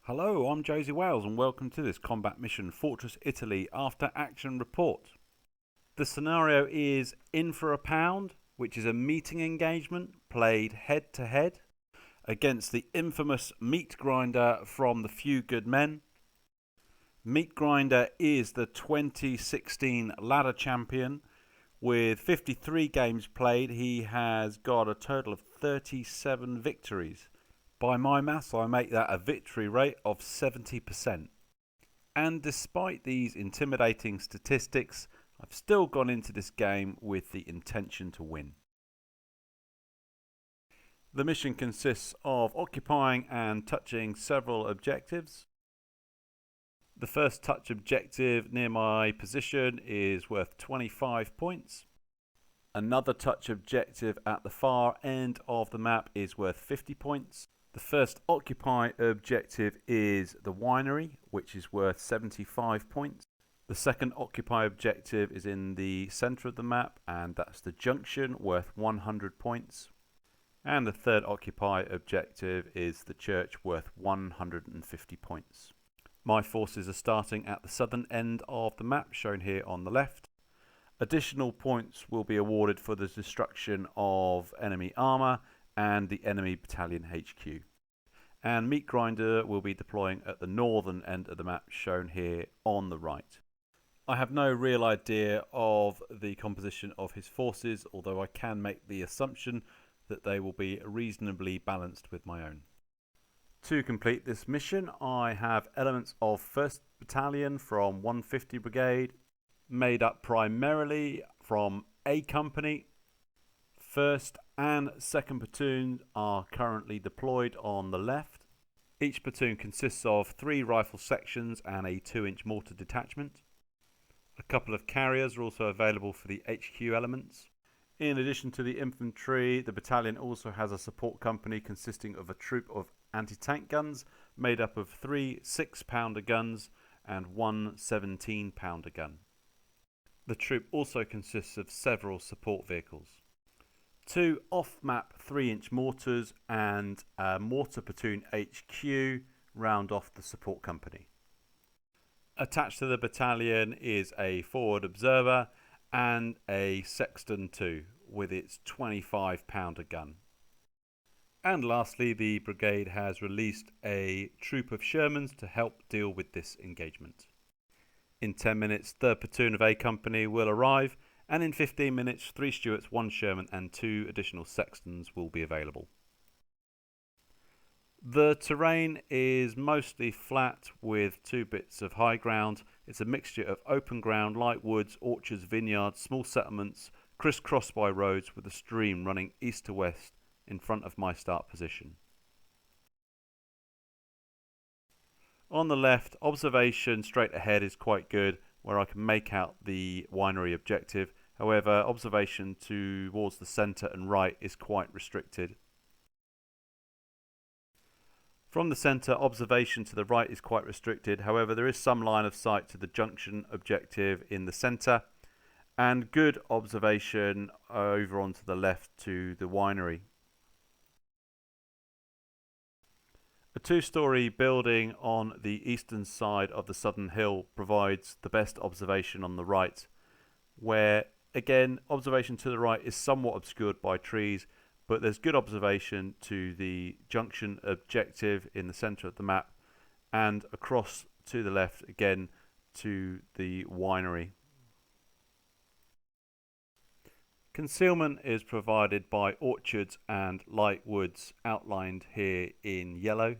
Hello, I'm Josie Wales and welcome to this Combat Mission Fortress Italy After Action Report. The scenario is In for a Pound, which is a meeting engagement played head to head against the infamous Meat Grinder from the Few Good Men. Meat Grinder is the 2016 ladder champion. With 53 games played, he has got a total of 37 victories. By my maths, I make that a victory rate of 70%. And despite these intimidating statistics, I've still gone into this game with the intention to win. The mission consists of occupying and touching several objectives. The first touch objective near my position is worth 25 points. Another touch objective at the far end of the map is worth 50 points. The first occupy objective is the winery, which is worth 75 points. The second occupy objective is in the centre of the map, and that's the junction, worth 100 points. And the third occupy objective is the church, worth 150 points. My forces are starting at the southern end of the map, shown here on the left. Additional points will be awarded for the destruction of enemy armour and the enemy battalion HQ. And Meat Grinder will be deploying at the northern end of the map, shown here on the right. I have no real idea of the composition of his forces, although I can make the assumption that they will be reasonably balanced with my own. To complete this mission, I have elements of 1st Battalion from 150 Brigade, made up primarily from A Company. 1st and 2nd platoon are currently deployed on the left. Each platoon consists of 3 rifle sections and a 2-inch mortar detachment. A couple of carriers are also available for the HQ elements. In addition to the infantry, the battalion also has a support company consisting of a troop of anti-tank guns made up of 3 6-pounder guns and 1 17-pounder gun. The troop also consists of several support vehicles. 2 off-map 3-inch mortars and a mortar platoon HQ round off the support company. Attached to the battalion is a forward observer and a Sexton 2 with its 25-pounder gun. And lastly, the brigade has released a troop of Shermans to help deal with this engagement. In 10 minutes, 3rd platoon of A Company will arrive, and in 15 minutes, 3 Stuarts, 1 Sherman and 2 additional Sextons will be available. The terrain is mostly flat with 2 bits of high ground. It's a mixture of open ground, light woods, orchards, vineyards, small settlements, crisscrossed by roads with a stream running east to west in front of my start position. On the left, observation straight ahead is quite good, where I can make out the winery objective. However, observation towards the centre and right is quite restricted. From the centre, observation to the right is quite restricted. However, there is some line of sight to the junction objective in the centre, and good observation over onto the left to the winery. A 2-storey building on the eastern side of the southern hill provides the best observation on the right, where again observation to the right is somewhat obscured by trees, but there's good observation to the junction objective in the centre of the map, and across to the left again to the winery. Concealment is provided by orchards and light woods outlined here in yellow.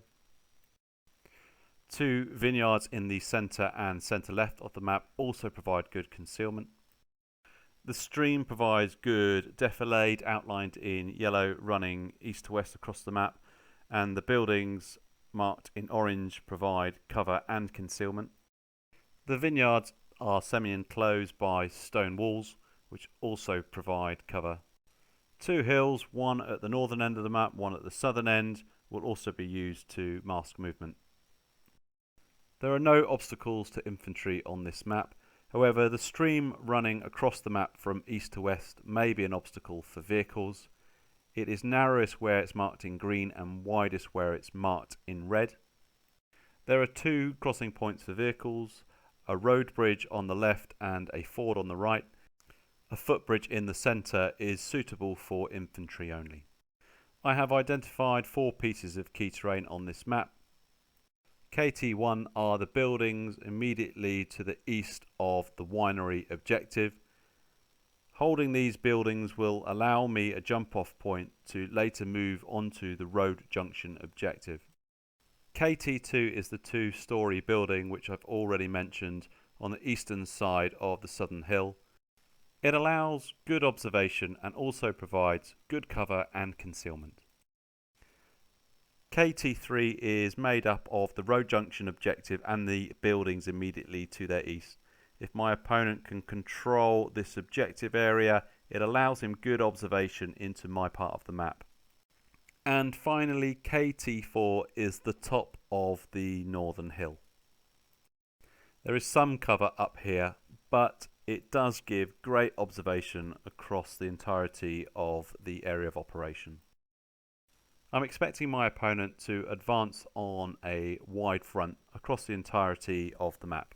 2 vineyards in the centre and centre left of the map also provide good concealment. The stream provides good defilade outlined in yellow running east to west across the map, and the buildings marked in orange provide cover and concealment. The vineyards are semi-enclosed by stone walls, which also provide cover. 2 hills, one at the northern end of the map, one at the southern end, will also be used to mask movement. There are no obstacles to infantry on this map. However, the stream running across the map from east to west may be an obstacle for vehicles. It is narrowest where it's marked in green and widest where it's marked in red. There are 2 crossing points for vehicles, a road bridge on the left and a ford on the right. A footbridge in the centre is suitable for infantry only. I have identified 4 pieces of key terrain on this map. KT1 are the buildings immediately to the east of the winery objective. Holding these buildings will allow me a jump off point to later move onto the road junction objective. KT2 is the 2-storey building which I've already mentioned on the eastern side of the southern hill. It allows good observation and also provides good cover and concealment. KT3 is made up of the road junction objective and the buildings immediately to their east. If my opponent can control this objective area, it allows him good observation into my part of the map. And finally, KT4 is the top of the northern hill. There is some cover up here, but it does give great observation across the entirety of the area of operation. I'm expecting my opponent to advance on a wide front across the entirety of the map.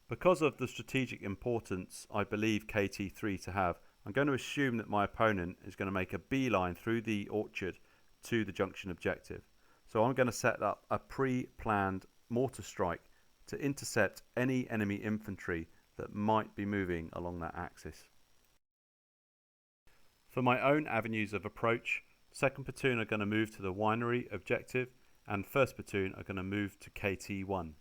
Because of the strategic importance I believe KT3 to have, I'm going to assume that my opponent is going to make a beeline through the orchard to the junction objective. So I'm going to set up a pre-planned mortar strike to intercept any enemy infantry that might be moving along that axis. For my own avenues of approach, 2nd platoon are going to move to the winery objective and 1st platoon are going to move to KT1.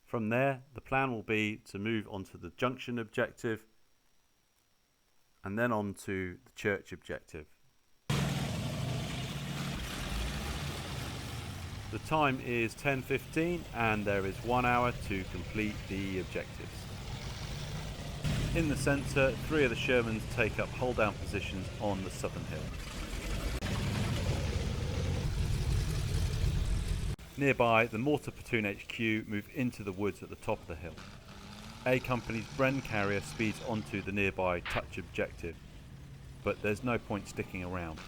From there, the plan will be to move onto the junction objective and then on to the church objective. The time is 10:15 and there is 1 hour to complete the objectives. In the centre, 3 of the Shermans take up hold down positions on the southern hill. Nearby, the mortar platoon HQ move into the woods at the top of the hill. A Company's Bren carrier speeds onto the nearby touch objective, but there's no point sticking around.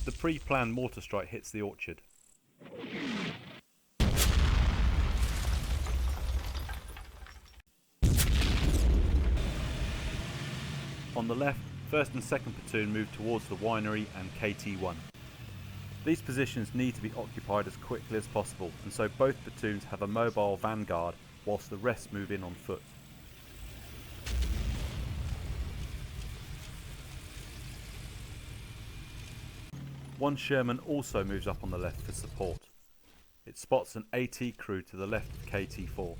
The pre-planned mortar strike hits the orchard. On the left, 1st and 2nd platoon move towards the winery and KT1. These positions need to be occupied as quickly as possible, and so both platoons have a mobile vanguard whilst the rest move in on foot. One Sherman also moves up on the left for support. It spots an AT crew to the left of KT4.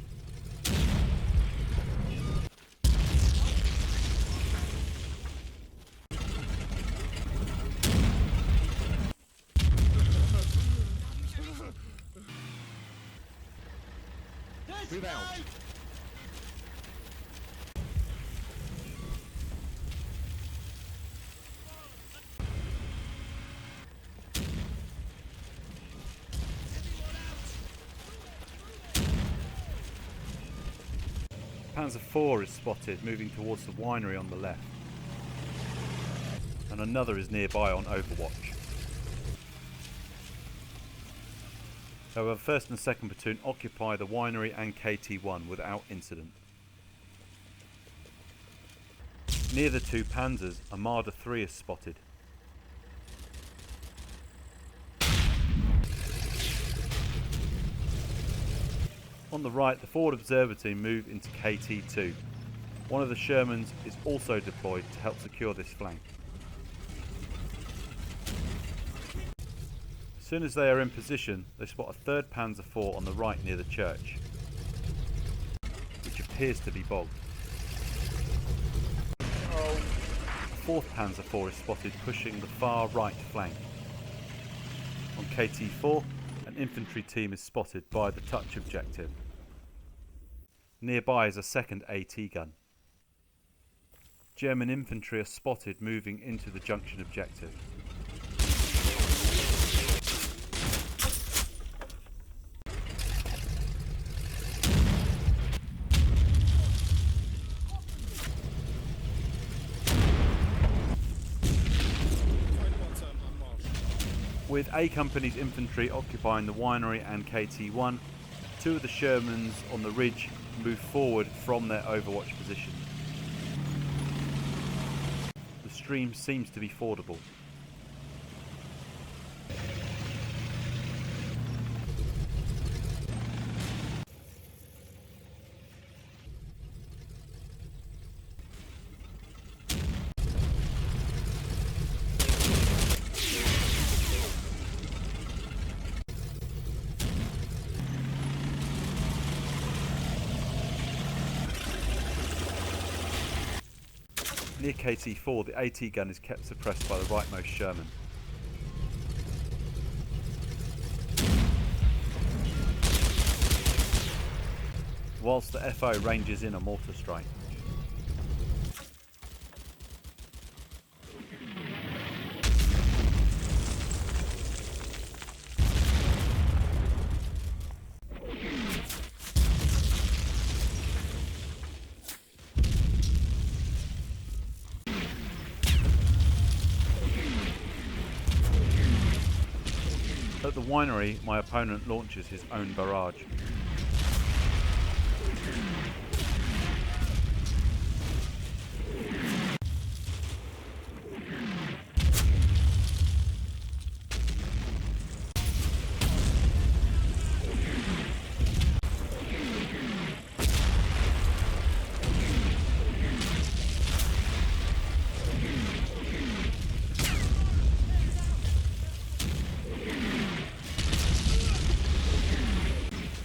Move out. Panzer IV is spotted moving towards the winery on the left, and another is nearby on overwatch. However, 1st and 2nd platoon occupy the winery and KT1 without incident. Near the 2 panzers, Armada 3 is spotted. On the right, the forward observer team move into KT2. One of the Shermans is also deployed to help secure this flank. As soon as they are in position, they spot a 3rd Panzer IV on the right near the church, which appears to be bogged. A 4th Panzer IV is spotted pushing the far right flank. On KT4, an infantry team is spotted by the touch objective. Nearby is a 2nd AT gun. German infantry are spotted moving into the junction objective. With A Company's infantry occupying the winery and KT-1, two of the Shermans on the ridge move forward from their overwatch position. The stream seems to be fordable. Near KT-4, the AT gun is kept suppressed by the rightmost Sherman. Whilst the FO ranges in a mortar strike. At the winery, my opponent launches his own barrage.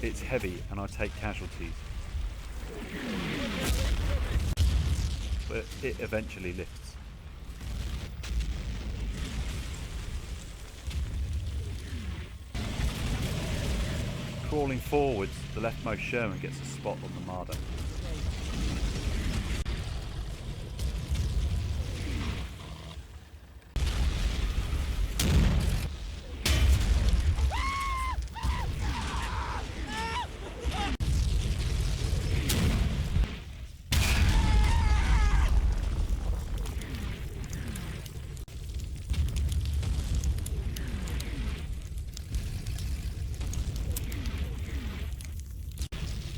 It's heavy and I take casualties, but it eventually lifts. Crawling forwards, the leftmost Sherman gets a spot on the Marder.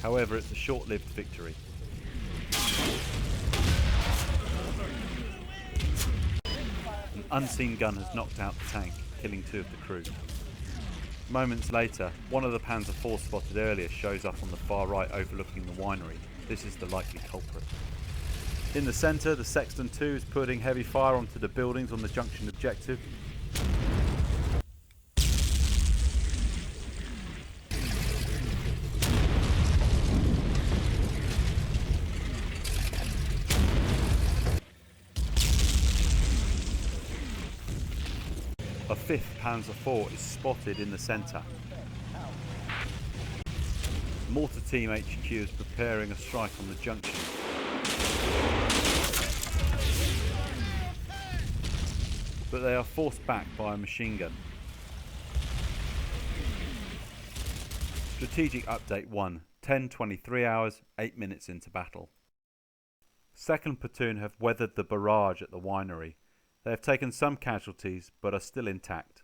However, it's a short-lived victory. An unseen gun has knocked out the tank, killing two of the crew. Moments later, one of the Panzer IV spotted earlier shows up on the far right overlooking the winery. This is the likely culprit. In the centre, the Sexton II is putting heavy fire onto the buildings on the junction objective. A 5th Panzer IV is spotted in the centre. Mortar Team HQ is preparing a strike on the junction. But they are forced back by a machine gun. Strategic Update 1, 10:23 hours, 8 minutes into battle. 2nd Platoon have weathered the barrage at the winery. They have taken some casualties, but are still intact.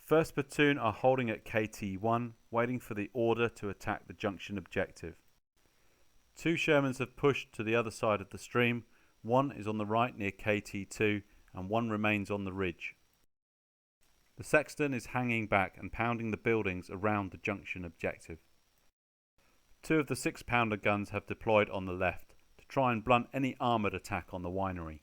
1st Platoon are holding at KT-1, waiting for the order to attack the junction objective. 2 Shermans have pushed to the other side of the stream, 1 is on the right near KT-2, and 1 remains on the ridge. The Sexton is hanging back and pounding the buildings around the junction objective. 2 of the 6-pounder guns have deployed on the left, to try and blunt any armoured attack on the winery.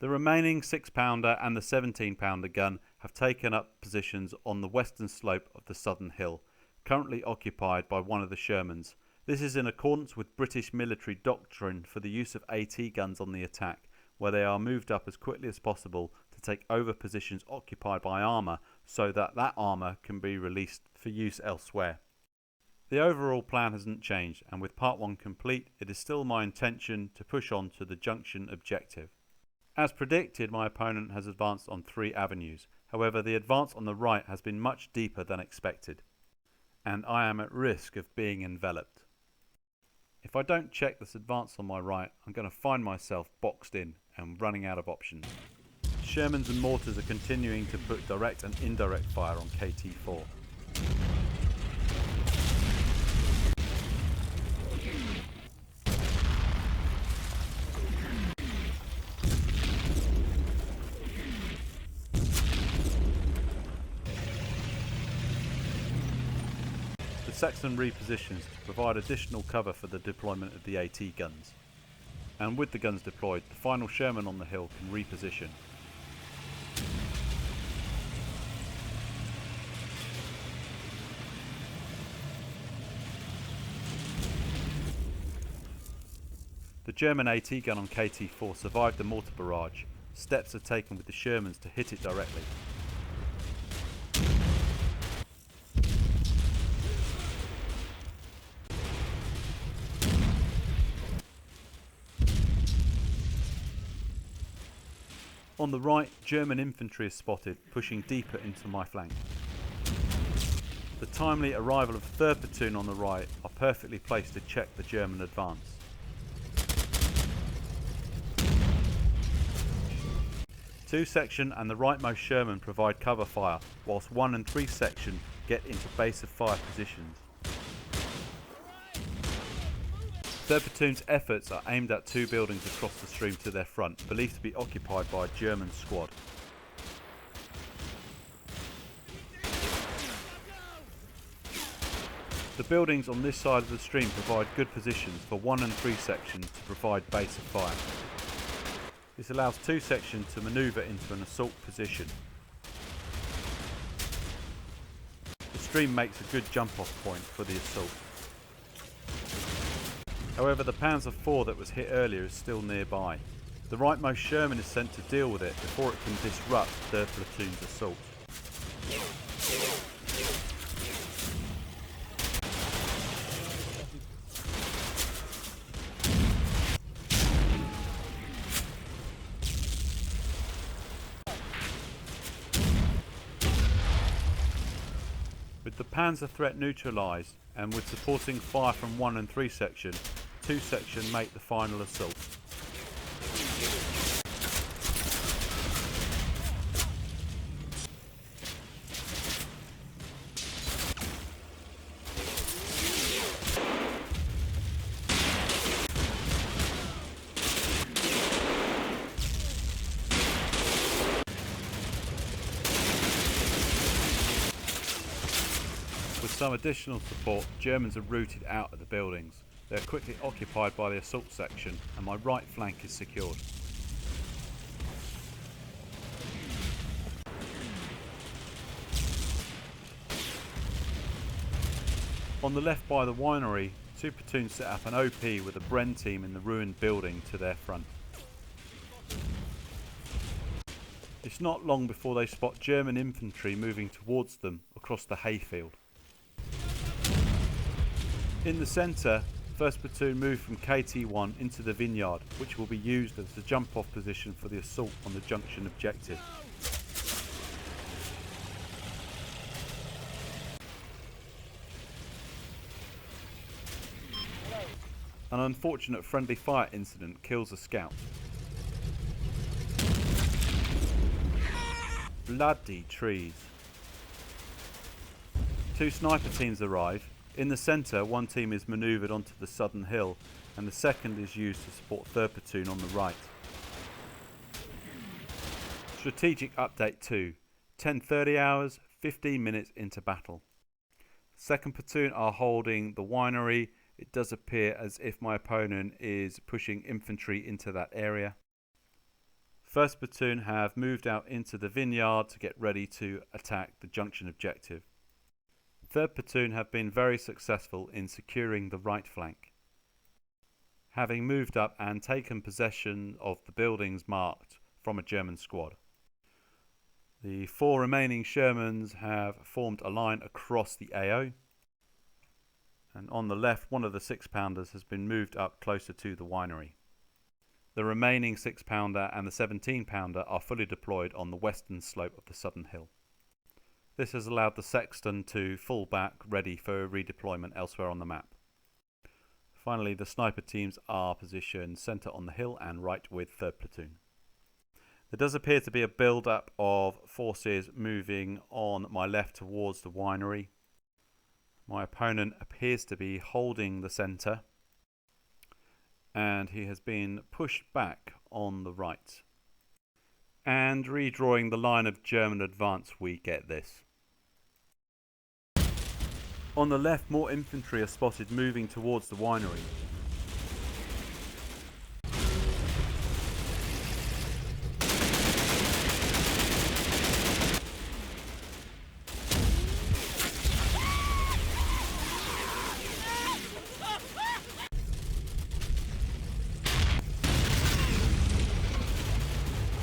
The remaining 6-pounder and the 17-pounder gun have taken up positions on the western slope of the southern hill, currently occupied by one of the Shermans. This is in accordance with British military doctrine for the use of AT guns on the attack, where they are moved up as quickly as possible to take over positions occupied by armour so that armour can be released for use elsewhere. The overall plan hasn't changed, and with Part 1 complete, it is still my intention to push on to the junction objective. As predicted, my opponent has advanced on 3 avenues. However, the advance on the right has been much deeper than expected, and I am at risk of being enveloped. If I don't check this advance on my right, I'm going to find myself boxed in and running out of options. Shermans and mortars are continuing to put direct and indirect fire on KT4. The Saxon repositions to provide additional cover for the deployment of the AT guns. And with the guns deployed, the final Sherman on the hill can reposition. The German AT gun on KT4 survived the mortar barrage. Steps are taken with the Shermans to hit it directly. On the right, German infantry is spotted, pushing deeper into my flank. The timely arrival of 3rd Platoon on the right are perfectly placed to check the German advance. Two section and the rightmost Sherman provide cover fire, whilst 1 and 3 section get into base of fire positions. 3rd Platoon's efforts are aimed at 2 buildings across the stream to their front, believed to be occupied by a German squad. The buildings on this side of the stream provide good positions for 1 and 3 sections to provide base of fire. This allows 2 sections to manoeuvre into an assault position. The stream makes a good jump off point for the assault. However, the Panzer IV that was hit earlier is still nearby. The rightmost Sherman is sent to deal with it before it can disrupt 3rd Platoon's assault. With the Panzer threat neutralised and with supporting fire from 1 and 3 section, 2 section make the final assault. With some additional support, Germans are routed out of the buildings. They are quickly occupied by the assault section and my right flank is secured. On the left by the winery, 2 platoons set up an OP with a Bren team in the ruined building to their front. It's not long before they spot German infantry moving towards them across the hayfield. In the centre, 1st Platoon move from KT1 into the vineyard, which will be used as the jump-off position for the assault on the junction objective. An unfortunate friendly fire incident kills a scout. Bloody trees. 2 sniper teams arrive. In the centre, 1 team is manoeuvred onto the southern hill and the second is used to support 3rd Platoon on the right. Strategic update 2. 10:30 hours, 15 minutes into battle. 2nd Platoon are holding the winery. It does appear as if my opponent is pushing infantry into that area. 1st Platoon have moved out into the vineyard to get ready to attack the junction objective. 3rd Platoon have been very successful in securing the right flank, having moved up and taken possession of the buildings marked from a German squad. The 4 remaining Shermans have formed a line across the AO, and on the left 1 of the 6-pounders has been moved up closer to the winery. The remaining 6-pounder and the 17-pounder are fully deployed on the western slope of the southern hill. This has allowed the sexton to fall back, ready for redeployment elsewhere on the map. Finally, the sniper teams are positioned centre on the hill and right with 3rd Platoon. There does appear to be a build-up of forces moving on my left towards the winery. My opponent appears to be holding the centre, and he has been pushed back on the right. And redrawing the line of German advance, we get this. On the left, more infantry are spotted moving towards the winery.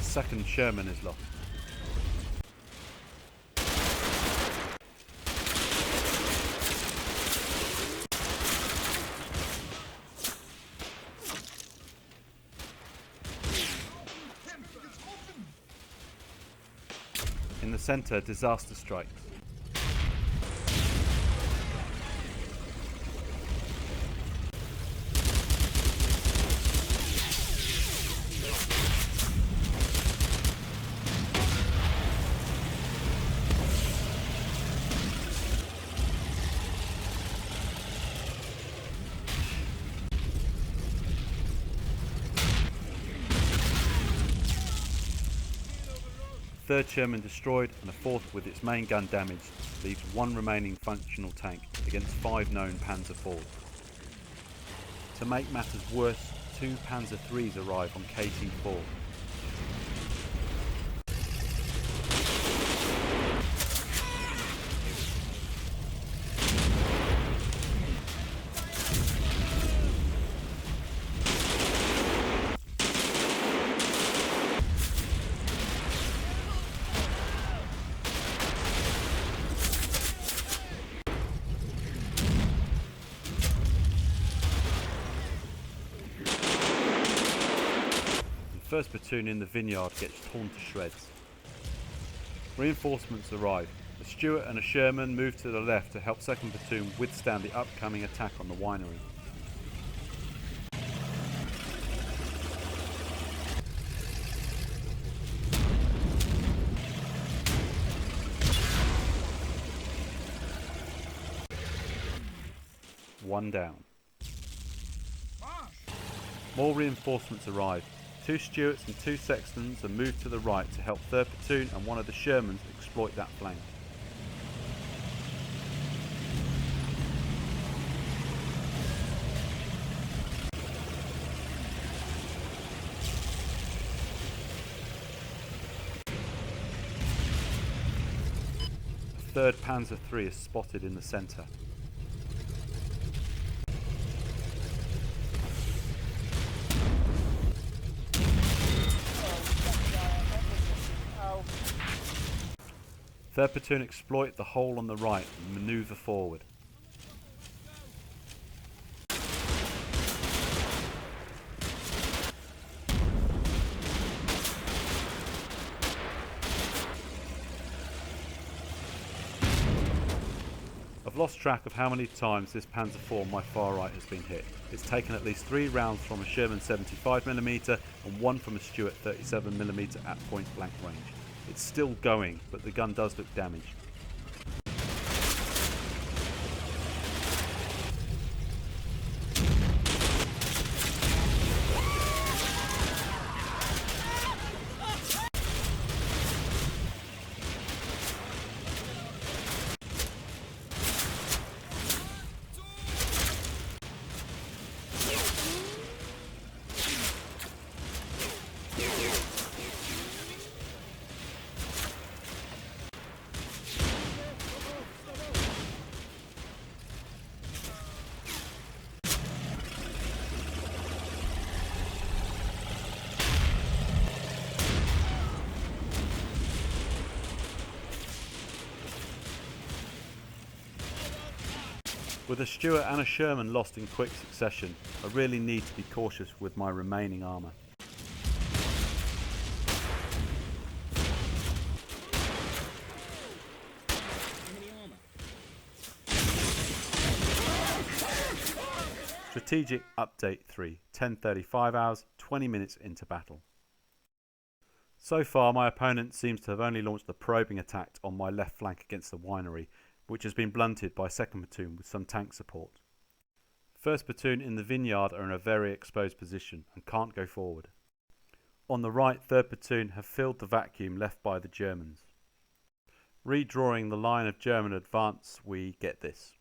Second Sherman is lost. In the centre, disaster strikes. Third Sherman destroyed and a fourth with its main gun damaged leaves one remaining functional tank against 5 known Panzer IVs. To make matters worse, 2 Panzer IIIs arrive on KT4. First platoon in the vineyard gets torn to shreds. Reinforcements arrive. A Stuart and a Sherman move to the left to help second platoon withstand the upcoming attack on the winery. One down. More reinforcements arrive. 2 Stuarts and 2 Sextons are moved to the right to help 3rd Platoon and one of the Shermans exploit that flank. The 3rd Panzer III is spotted in the centre. Third platoon exploit the hole on the right and manoeuvre forward. I've lost track of how many times this Panzer IV on my far right has been hit. It's taken at least 3 rounds from a Sherman 75mm and 1 from a Stuart 37mm at point blank range. It's still going, but the gun does look damaged. With a Stuart and a Sherman lost in quick succession, I really need to be cautious with my remaining armour. Strategic Update 3, 10:35 hours, 20 minutes into battle. So far, my opponent seems to have only launched a probing attack on my left flank against the winery, which has been blunted by second platoon with some tank support. First platoon in the vineyard are in a very exposed position and can't go forward. On the right, third platoon have filled the vacuum left by the Germans. Redrawing the line of German advance, we get this.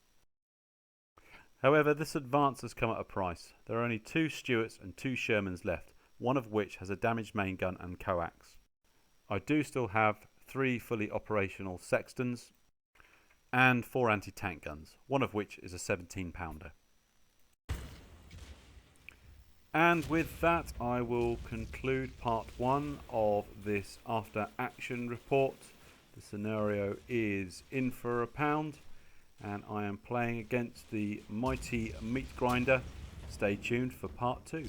However, this advance has come at a price. There are only 2 Stuarts and 2 Shermans left, one of which has a damaged main gun and coax. I do still have 3 fully operational Sextons and 4 anti-tank guns, one of which is a 17-pounder. And with that, I will conclude part 1 of this after action report. The scenario is in for a pound, and I am playing against the mighty meat grinder. Stay tuned for part 2.